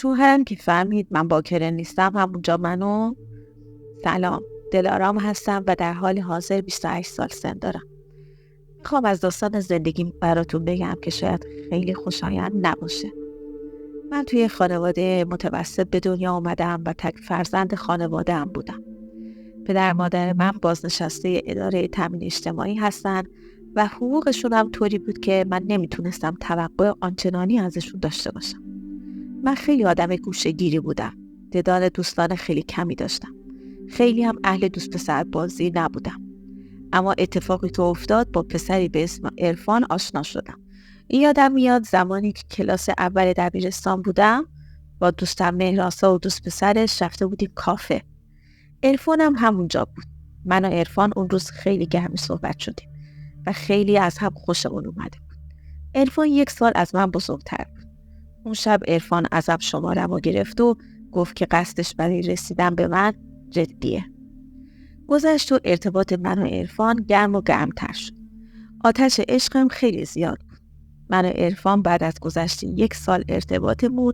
شوهرم که فهمید من باکره نیستم همونجا منو سلام، دلارام هستم و در حال حاضر 28 سال سن دارم. میخوام از داستان زندگیم براتون بگم که شاید خیلی خوشایند نباشه. من توی خانواده متوسط به دنیا آمدم و تک فرزند خانواده هم بودم. پدر مادر من بازنشسته اداره تامین اجتماعی هستن و حقوقشون هم طوری بود که من نمیتونستم توقع آنچنانی ازشون داشته باشم. من خیلی آدم گوشه‌گیری بودم. تعداد دوستان خیلی کمی داشتم. خیلی هم اهل دوست پسر بازی نبودم. اما اتفاقی که افتاد با پسری به اسم عرفان آشنا شدم. این یادم میاد زمانی که کلاس اول دبیرستان بودم با دوستم مهراسا و دوست پسرش رفته بودیم کافه. عرفان هم همونجا بود. من و عرفان اون روز خیلی گرم صحبت شدیم و خیلی از هم خوشمون اومده بود. عرفان 1 سال از من بزرگتر بود. اون شب عرفان ازم شماره‌مو گرفت و گفت که قصدش برای رسیدن به من جدیه. گذشت و ارتباط من و عرفان گرم و گرمتر شد. آتش عشقم خیلی زیاد بود. من و عرفان بعد از گذشت 1 سال ارتباطمون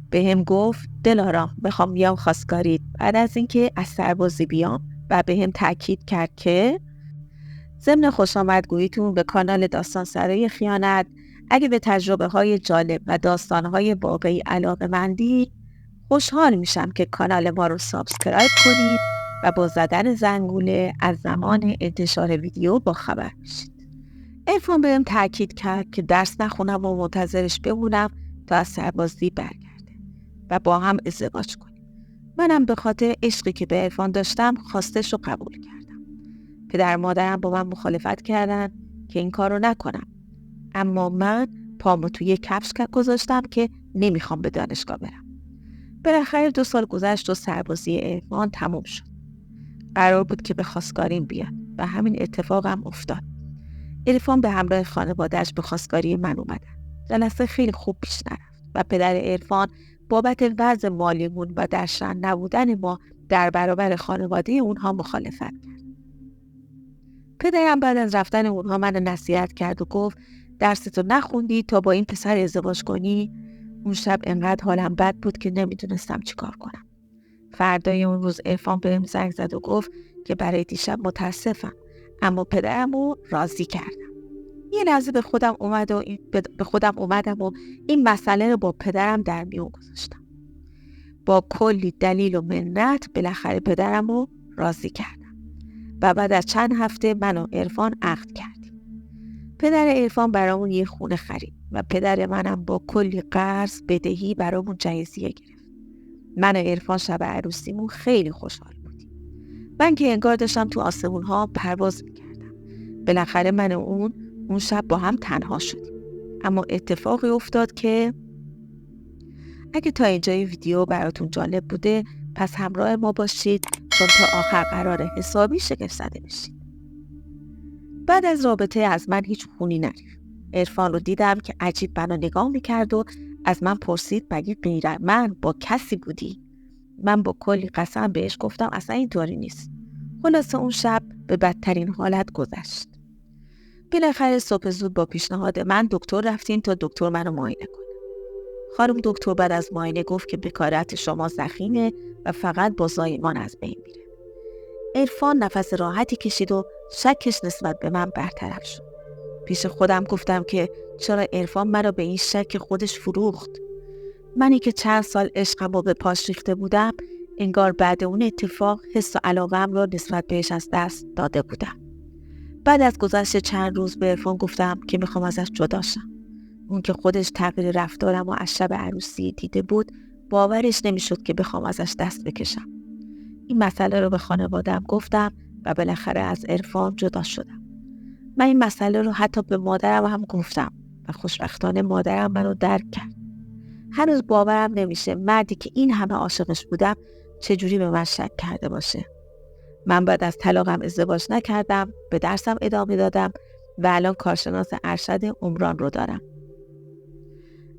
به هم گفت دلارام میخوام بیام خواستگاری. بعد از اینکه از سربازی بیام و به هم تأکید کرد که ضمن خوشامدگوییتون به کانال داستان سرای خیانت اگه به تجربه های جالب و داستان های واقعی علاقه‌مندید خوشحال میشم که کانال ما رو سابسکرایب کنید و با زدن زنگوله از زمان انتشار ویدیو با خبر بشید. عرفان بهم تأکید کرد که درس نخونم و منتظرش بمونم تا از سربازی برگرده و با هم ازدواج کنیم. منم به خاطر عشقی که به عرفان داشتم خواستش رو قبول کردم. پدر مادرم با من مخالفت کردن که این کار رو نکنم. اما من پامو توی کفش گذاشتم که نمیخوام به دانشگاه برم. بالاخره 2 سال گذشت و سربازی عرفان تموم شد. قرار بود که به خواستگاریم بیاد و همین اتفاق هم افتاد. عرفان به همراه خانواده‌اش به خواستگاری من اومدن. جلسه خیلی خوب پیش نرفت و پدر عرفان بابت وضع مالیمون و در شأن نبودن ما در برابر خانواده اونها مخالفت کرد. پدرم بعد از رفتن اونها منو نصیحت کرد و گفت درستو نخوندی تا با این پسر ازدواج کنی؟ اون شب انقدر حالم بد بود که نمیدونستم چیکار کنم. فردای اون روز عرفان بهم زنگ زد و گفت که برای دیشب متاسفم، اما پدرمو راضی کردم. یه لحظه به خودم اومدم و این مسئله رو با پدرم در میون گذاشتم. با کلی دلیل و منت بالاخره پدرمو راضی کردم و بعد از چند هفته من و عرفان عقد کردیم. پدر عرفان برامون یه خونه خرید و پدر منم با کلی قرض بدهی برامون جهیزیه گرفت. من و عرفان شب عروسیمون خیلی خوشحال بودیم. من که انگار داشتم تو آسمون ها پرواز میکردم. بالاخره من و اون شب با هم تنها شدیم. اما اتفاقی افتاد که اگه تا اینجای ویدیو براتون جالب بوده پس همراه ما باشید چون تا آخر قراره حسابی شگفت زده بشید. بعد از رابطه از من هیچ خونی نریخت. عرفان رو دیدم که عجیب منو نگاه میکرد و از من پرسید مگه غیر من با کسی بودی؟ من با کلی قسم بهش گفتم اصلا اینطوری نیست. خلاصه اون شب به بدترین حالت گذشت. بالاخره صبح زود با پیشنهاد من دکتر رفتیم تا دکتر منو معاینه کنه. خانم دکتر بعد از معاینه گفت که بکارت شما ضخیمه و فقط با زایمان از بین میره. عرفان نفس راحتی کشید و شکش نسبت به من برطرف شد. پیش خودم گفتم که چرا عرفان منو به این شک خودش فروخت؟ منی که چند سال عشقمو به پاش ریخته بودم انگار بعد اون اتفاق حس و علاقه‌ام رو نسبت بهش از دست داده بودم. بعد از گذشت چند روز به عرفان گفتم که میخوام ازش جدا شم. اون که خودش تغییر رفتارم و از شب عروسی دیده بود باورش نمیشد که بخوام ازش دست بکشم. این مسئله رو به خانواده‌ام گفتم و بالاخره از عرفان جدا شدم. من این مسئله رو حتی به مادرم هم گفتم و خوشبختانه مادرم منو درک کرد. هنوز باورم نمیشه مردی که این همه عاشقش بودم چجوری به من شک کرده باشه. من بعد از طلاقم ازدواج نکردم، به درسم ادامه دادم و الان کارشناس ارشد عمران رو دارم.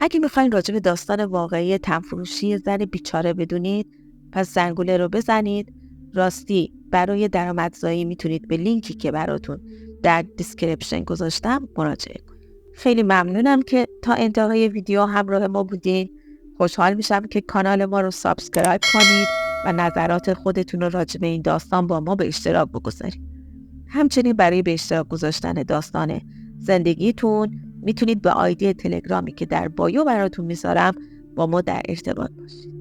اگه میخواین راجع به داستان واقعی تنفروشی زن بیچاره بدونید پس زنگوله رو بزنید. راستی برای درآمدزایی میتونید به لینکی که براتون در دیسکریپشن گذاشتم مراجعه کنید. خیلی ممنونم که تا انتهای ویدیو همراه ما بودین. خوشحال میشم که کانال ما رو سابسکرایب کنید و نظرات خودتون رو راجع به این داستان با ما به اشتراک بگذارید. همچنین برای به اشتراک گذاشتن داستان زندگیتون میتونید به آیدی تلگرامی که در بایو براتون میذارم با ما در ارتباط باشید.